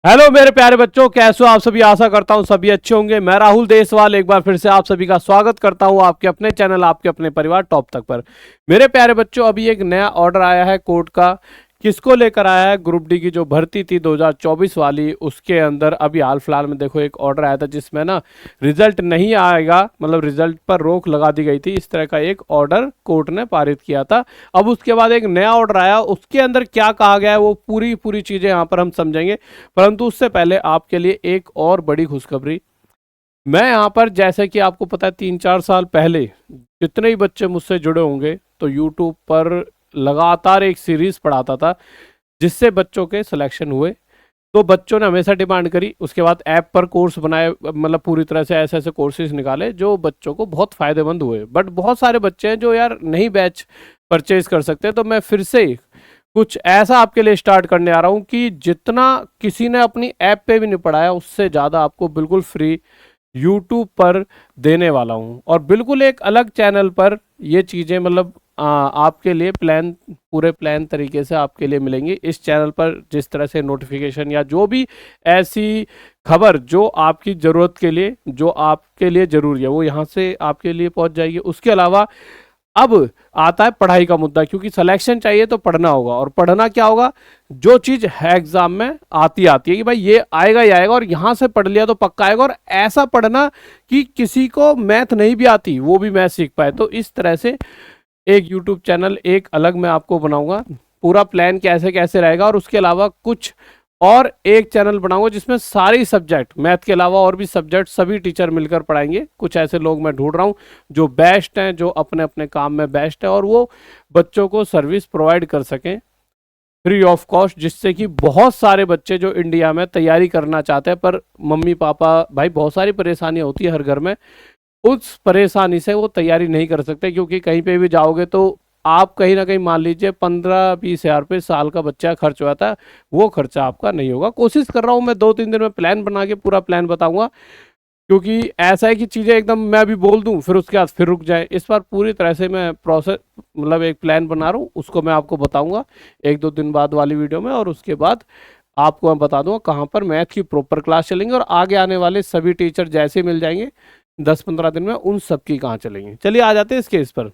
Hello मेरे प्यारे बच्चों, कैसे हो आप सभी। आशा करता हूँ सभी अच्छे होंगे। मैं राहुल देसवाल एक बार फिर से आप सभी का स्वागत करता हूँ आपके अपने चैनल, आपके अपने परिवार टॉप तक पर। मेरे प्यारे बच्चों, अभी एक नया ऑर्डर आया है कोर्ट का। किसको लेकर आया है? ग्रुप डी की जो भर्ती थी 2024 वाली, उसके अंदर अभी हाल फिलहाल में देखो एक ऑर्डर आया था जिसमें ना रिजल्ट नहीं आएगा, मतलब रिजल्ट पर रोक लगा दी गई थी। इस तरह का एक ऑर्डर कोर्ट ने पारित किया था। अब उसके बाद एक नया ऑर्डर आया, उसके अंदर क्या कहा गया है वो पूरी पूरी चीजें यहाँ पर हम समझेंगे। परंतु उससे पहले आपके लिए एक और बड़ी खुशखबरी। मैं यहाँ पर, जैसे कि आपको पता है, 3-4 साल पहले जितने ही बच्चे मुझसे जुड़े होंगे तो यूट्यूब पर लगातार एक सीरीज पढ़ाता था जिससे बच्चों के सिलेक्शन हुए। तो बच्चों ने हमेशा डिमांड करी, उसके बाद ऐप पर कोर्स बनाए, मतलब पूरी तरह से ऐसे ऐसे कोर्सेज निकाले जो बच्चों को बहुत फायदेमंद हुए। बट बहुत सारे बच्चे हैं जो यार नहीं बैच परचेज कर सकते, तो मैं फिर से कुछ ऐसा आपके लिए स्टार्ट करने आ रहा हूं कि जितना किसी ने अपनी ऐप पे भी नहीं पढ़ाया उससे ज़्यादा आपको बिल्कुल फ्री यूट्यूब पर देने वाला हूं। और बिल्कुल एक अलग चैनल पर ये चीज़ें, मतलब आपके लिए प्लान, पूरे प्लान तरीके से आपके लिए मिलेंगी इस चैनल पर। जिस तरह से नोटिफिकेशन या जो भी ऐसी खबर जो आपकी ज़रूरत के लिए, जो आपके लिए ज़रूरी है, वो यहाँ से आपके लिए पहुँच जाएगी। उसके अलावा अब आता है पढ़ाई का मुद्दा, क्योंकि सिलेक्शन चाहिए तो पढ़ना होगा। और पढ़ना क्या होगा? जो चीज है एग्जाम में आती है कि भाई ये आएगा ही आएगा और यहां से पढ़ लिया तो पक्का आएगा। और ऐसा पढ़ना कि किसी को मैथ नहीं भी आती वो भी मैथ सीख पाए। तो इस तरह से एक यूट्यूब चैनल एक अलग मैं आपको बनाऊंगा। पूरा प्लान कैसे कैसे रहेगा। और उसके अलावा कुछ और एक चैनल बनाऊंगा जिसमें सारी सब्जेक्ट, मैथ के अलावा और भी सब्जेक्ट सभी टीचर मिलकर पढ़ाएंगे। कुछ ऐसे लोग मैं ढूंढ रहा हूँ जो बेस्ट हैं, जो अपने अपने काम में बेस्ट है और वो बच्चों को सर्विस प्रोवाइड कर सकें फ्री ऑफ कॉस्ट, जिससे कि बहुत सारे बच्चे जो इंडिया में तैयारी करना चाहते हैं पर मम्मी पापा भाई बहुत सारी परेशानियां होती है हर घर में, उस परेशानी से वो तैयारी नहीं कर सकते। क्योंकि कहीं पे भी जाओगे तो आप कहीं ना कहीं मान लीजिए 15-20 हज़ार रुपये साल का बच्चा खर्च हुआ था, वो खर्चा आपका नहीं होगा। कोशिश कर रहा हूँ मैं 2-3 दिन में प्लान बना के पूरा प्लान बताऊंगा। क्योंकि ऐसा है कि चीज़ें एकदम मैं अभी बोल दूं फिर उसके बाद फिर रुक जाए। इस बार पूरी तरह से मैं प्रोसेस, मतलब एक प्लान बना रहा हूँ, उसको मैं आपको बताऊंगा 1-2 दिन बाद वाली वीडियो में। और उसके बाद आपको मैं बता दूंगा कहाँ पर मैथ की प्रॉपर क्लास चलेंगे और आगे आने वाले सभी टीचर जैसे मिल जाएंगे 10-15 दिन में, उन सब की कहाँ चलेंगे। चलिए आ जाते हैं इस केस पर।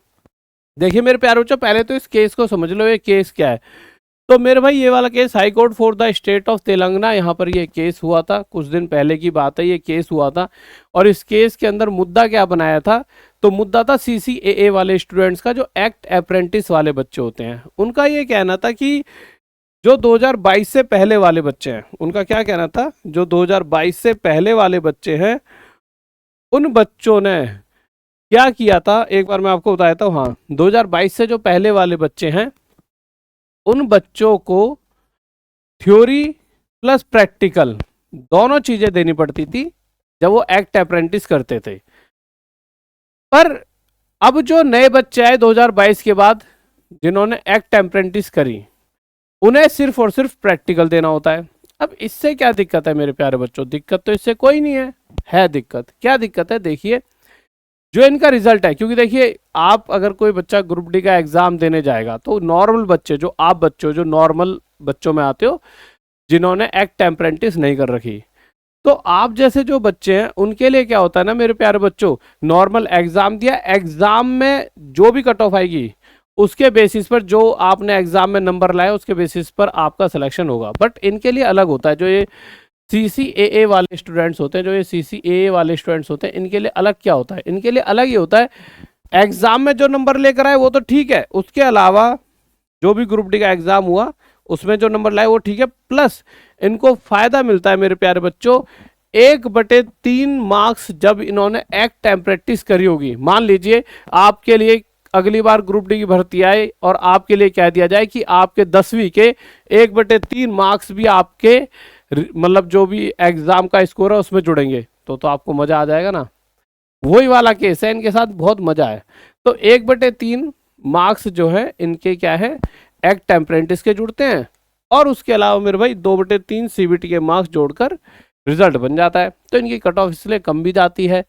देखिए मेरे प्यारे बच्चों, पहले तो इस केस को समझ लो, ये केस क्या है। तो मेरे भाई ये वाला case high court for the state of Telangana, यहाँ पर ये केस हुआ था, कुछ दिन पहले की बात है, ये केस हुआ था। और इस केस के अंदर मुद्दा क्या बनाया था? तो मुद्दा था सीसीएए वाले स्टूडेंट्स का, जो एक्ट अप्रेंटिस वाले बच्चे होते हैं उनका ये कहना था कि जो 2022 से पहले वाले बच्चे हैं, उनका क्या कहना था, जो 2022 से पहले वाले बच्चे हैं उन बच्चों ने क्या किया था, एक बार मैं आपको बताया था। हाँ, 2022 से जो पहले वाले बच्चे हैं उन बच्चों को थ्योरी प्लस प्रैक्टिकल दोनों चीजें देनी पड़ती थी जब वो एक्ट अप्रेंटिस करते थे। पर अब जो नए बच्चे आए 2022 के बाद जिन्होंने एक्ट अप्रेंटिस करी, उन्हें सिर्फ और सिर्फ प्रैक्टिकल देना होता है। अब इससे क्या दिक्कत है मेरे प्यारे बच्चों? दिक्कत तो इससे कोई नहीं है दिक्कत। क्या दिक्कत है? देखिए, जो इनका रिजल्ट है, क्योंकि देखिए आप अगर कोई बच्चा ग्रुप डी का एग्जाम देने जाएगा तो नॉर्मल बच्चे, जो आप बच्चे हो, जो नॉर्मल बच्चों में आते हो जिन्होंने एक्ट अप्रेंटिस नहीं कर रखी, तो आप जैसे जो बच्चे हैं उनके लिए क्या होता है ना मेरे प्यारे बच्चों, नॉर्मल एग्जाम दिया, एग्जाम में जो भी कट ऑफ आएगी उसके बेसिस पर, जो आपने एग्जाम में नंबर लाए उसके बेसिस पर आपका सिलेक्शन होगा। बट इनके लिए अलग होता है। जो ये सीसीएए वाले स्टूडेंट्स होते हैं, जो ये सीसीएए वाले स्टूडेंट्स होते हैं, इनके लिए अलग क्या होता है? इनके लिए अलग ही होता है, एग्जाम में जो नंबर लेकर आए वो तो ठीक है, उसके अलावा जो भी ग्रुप डी का एग्जाम हुआ उसमें जो नंबर लाए वो ठीक है, प्लस इनको फायदा मिलता है मेरे प्यारे बच्चों 1/3 मार्क्स जब इन्होंने एक्ट अप्रेंटिस करी होगी। मान लीजिए आपके लिए अगली बार ग्रुप डी की भर्ती आए और आपके लिए कह दिया जाए कि आपके 10वीं के 1/3 मार्क्स भी आपके, मतलब जो भी एग्जाम का स्कोर है उसमें जुड़ेंगे, तो आपको मजा आ जाएगा ना। वही वाला केस है, इनके साथ बहुत मजा है। तो 1/3 मार्क्स जो है इनके क्या है, एक्ट अप्रेंटिस के जुड़ते हैं। और उसके अलावा मेरे भाई 2/3 सीबीटी के मार्क्स जोड़कर रिजल्ट बन जाता है। तो इनकी कट ऑफ इसलिए कम भी जाती है।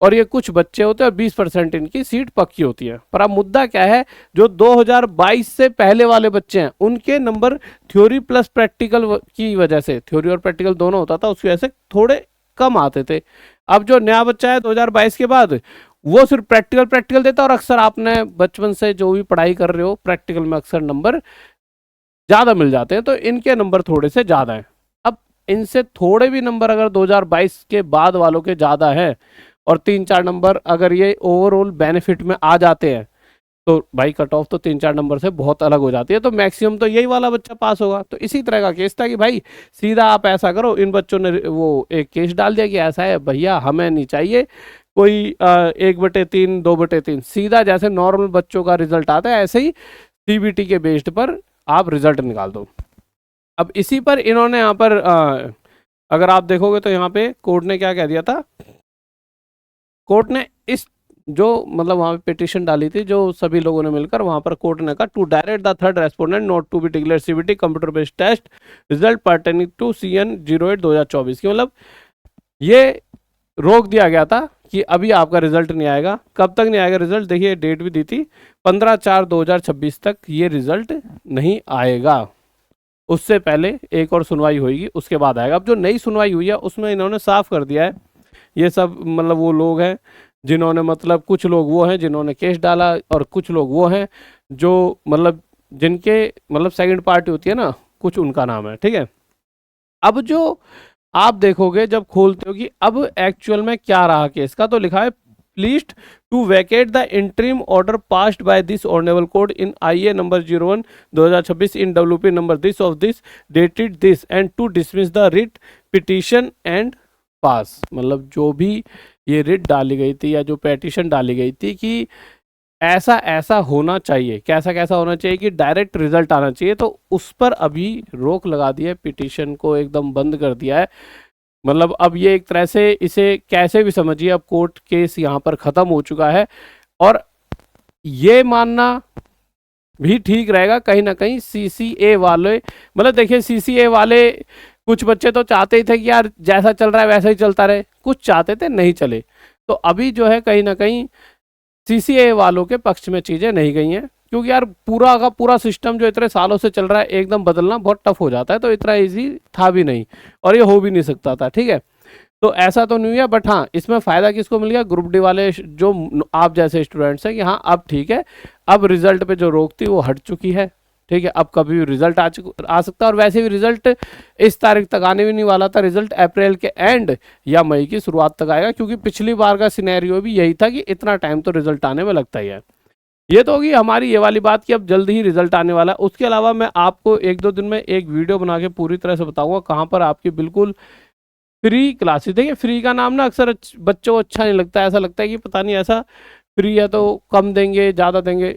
और ये कुछ बच्चे होते हैं और 20% इनकी सीट पक्की होती है। पर अब मुद्दा क्या है, जो 2022 से पहले वाले बच्चे हैं उनके नंबर थ्योरी प्लस प्रैक्टिकल की वजह से, थ्योरी और प्रैक्टिकल दोनों होता था, उसकी वजह से थोड़े कम आते थे। अब जो नया बच्चा है 2022 के बाद, वो सिर्फ प्रैक्टिकल देता है, और अक्सर आपने बचपन से जो भी पढ़ाई कर रहे हो प्रैक्टिकल में अक्सर नंबर ज़्यादा मिल जाते हैं, तो इनके नंबर थोड़े से ज़्यादा हैं। अब इनसे थोड़े भी नंबर अगर 2022 के बाद वालों के ज़्यादा हैं और 3-4 नंबर अगर ये ओवरऑल बेनिफिट में आ जाते हैं, तो भाई कट ऑफ तो 3-4 नंबर से बहुत अलग हो जाती है, तो मैक्सिमम तो यही वाला बच्चा पास होगा। तो इसी तरह का केस था कि भाई सीधा आप ऐसा करो, इन बच्चों ने वो एक केस डाल दिया कि ऐसा है भैया, हमें नहीं चाहिए कोई 1/3 2/3, सीधा जैसे नॉर्मल बच्चों का रिजल्ट आता है ऐसे ही सीबीटी के बेस्ड पर आप रिजल्ट निकाल दो। अब इसी पर इन्होंने यहाँ पर अगर आप देखोगे तो यहाँ पे कोर्ट ने क्या कह दिया था, कोर्ट ने इस जो मतलब वहाँ पे पिटीशन डाली थी जो सभी लोगों ने मिलकर, वहाँ पर कोर्ट ने कहा to direct the third respondent not to be declare CBT computer based test result pertaining to CN 08/2024 की, मतलब ये रोक दिया गया था कि अभी आपका रिजल्ट नहीं आएगा। कब तक नहीं आएगा रिजल्ट, देखिए डेट भी दी थी 15/4/2026 तक ये रिजल्ट नहीं आएगा, उससे पहले एक और सुनवाई होगी उसके बाद आएगा। अब जो नई सुनवाई हुई है उसमें इन्होंने साफ कर दिया है, ये सब मतलब वो लोग हैं जिन्होंने, मतलब कुछ लोग वो हैं जिन्होंने केस डाला और कुछ लोग वो हैं जो मतलब जिनके मतलब सेकंड पार्टी होती है ना, कुछ उनका नाम है, ठीक है। अब जो आप देखोगे जब खोलते हो कि अब एक्चुअल में क्या रहा केस का, तो लिखा है pleased to vacate the interim order passed by this honourable court in IA number 01/2026 in WP number this of this dated this and to dismiss the writ petition and pass. मतलब जो भी ये writ डाली गई थी या जो petition डाली गई थी कि ऐसा ऐसा होना चाहिए, कैसा कैसा होना चाहिए कि डायरेक्ट रिजल्ट आना चाहिए, तो उस पर अभी रोक लगा दी है, पिटीशन को एकदम बंद कर दिया है। मतलब अब ये एक तरह से इसे कैसे भी समझिए, अब कोर्ट केस यहाँ पर ख़त्म हो चुका है। और ये मानना भी ठीक रहेगा कहीं ना कहीं CCA वाले, मतलब देखिए CCA वाले कुछ बच्चे तो चाहते ही थे कि यार जैसा चल रहा है वैसा ही चलता रहे, कुछ चाहते थे नहीं चले, तो अभी जो है कहीं ना कहीं CCA वालों के पक्ष में चीज़ें नहीं गई हैं, क्योंकि यार पूरा का पूरा सिस्टम जो इतने सालों से चल रहा है एकदम बदलना बहुत टफ हो जाता है, तो इतना इजी था भी नहीं और ये हो भी नहीं सकता था, ठीक है। तो ऐसा तो नहीं हुआ, बट हाँ इसमें फ़ायदा किसको मिल गया, ग्रुप डी वाले जो आप जैसे स्टूडेंट्स हैं कि हाँ अब ठीक है, अब रिजल्ट पे जो रोक थी वो हट चुकी है, ठीक है। अब कभी भी रिजल्ट आ सकता है, और वैसे भी रिजल्ट इस तारीख तक आने भी नहीं वाला था, रिजल्ट अप्रैल के एंड या मई की शुरुआत तक आएगा, क्योंकि पिछली बार का सिनेरियो भी यही था कि इतना टाइम तो रिजल्ट आने में लगता ही है। ये तो होगी हमारी ये वाली बात कि अब जल्दी ही रिजल्ट आने वाला है। उसके अलावा मैं आपको 1-2 दिन में एक वीडियो बना के पूरी तरह से बताऊंगा कहाँ पर आपकी बिल्कुल फ्री क्लासेस। देखिए फ्री का नाम ना अक्सर बच्चों को अच्छा नहीं लगता है, ऐसा लगता है कि पता नहीं ऐसा फ्री है तो कम देंगे ज़्यादा देंगे,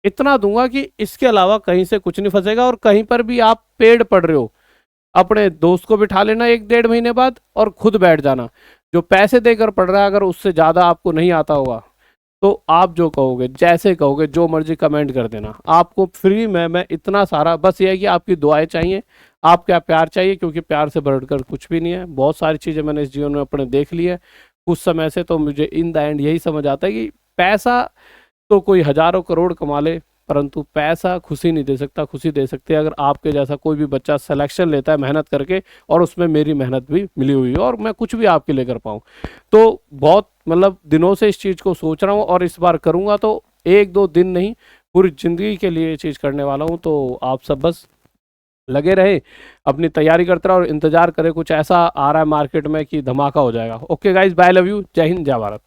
इतना दूंगा कि इसके अलावा कहीं से कुछ नहीं फंसेगा। और कहीं पर भी आप पेड पढ़ रहे हो, अपने दोस्त को बिठा लेना 1-1.5 महीने बाद और खुद बैठ जाना। जो पैसे देकर पढ़ रहा है अगर उससे ज़्यादा आपको नहीं आता होगा तो आप जो कहोगे जैसे कहोगे जो मर्जी कमेंट कर देना, आपको फ्री में मैं इतना सारा, बस ये है कि आपकी दुआएं चाहिए, आपका प्यार चाहिए, क्योंकि प्यार से बढ़कर कुछ भी नहीं है। बहुत सारी चीज़ें मैंने इस जीवन में अपने देख ली है कुछ समय से, तो मुझे इन द एंड यही समझ आता है कि पैसा तो कोई हजारों करोड़ कमा ले, परंतु पैसा खुशी नहीं दे सकता। खुशी दे सकते हैं अगर आपके जैसा कोई भी बच्चा सिलेक्शन लेता है मेहनत करके, और उसमें मेरी मेहनत भी मिली हुई है और मैं कुछ भी आपके लिए कर पाऊँ। तो बहुत मतलब दिनों से इस चीज़ को सोच रहा हूँ, और इस बार करूँगा तो 1-2 दिन नहीं, पूरी ज़िंदगी के लिए ये चीज़ करने वाला हूँ। तो आप सब बस लगे रहे, अपनी तैयारी करते रहो और इंतज़ार करें, कुछ ऐसा आ रहा है मार्केट में कि धमाका हो जाएगा। Okay guys, bye, love you, जय हिंद, जय भारत।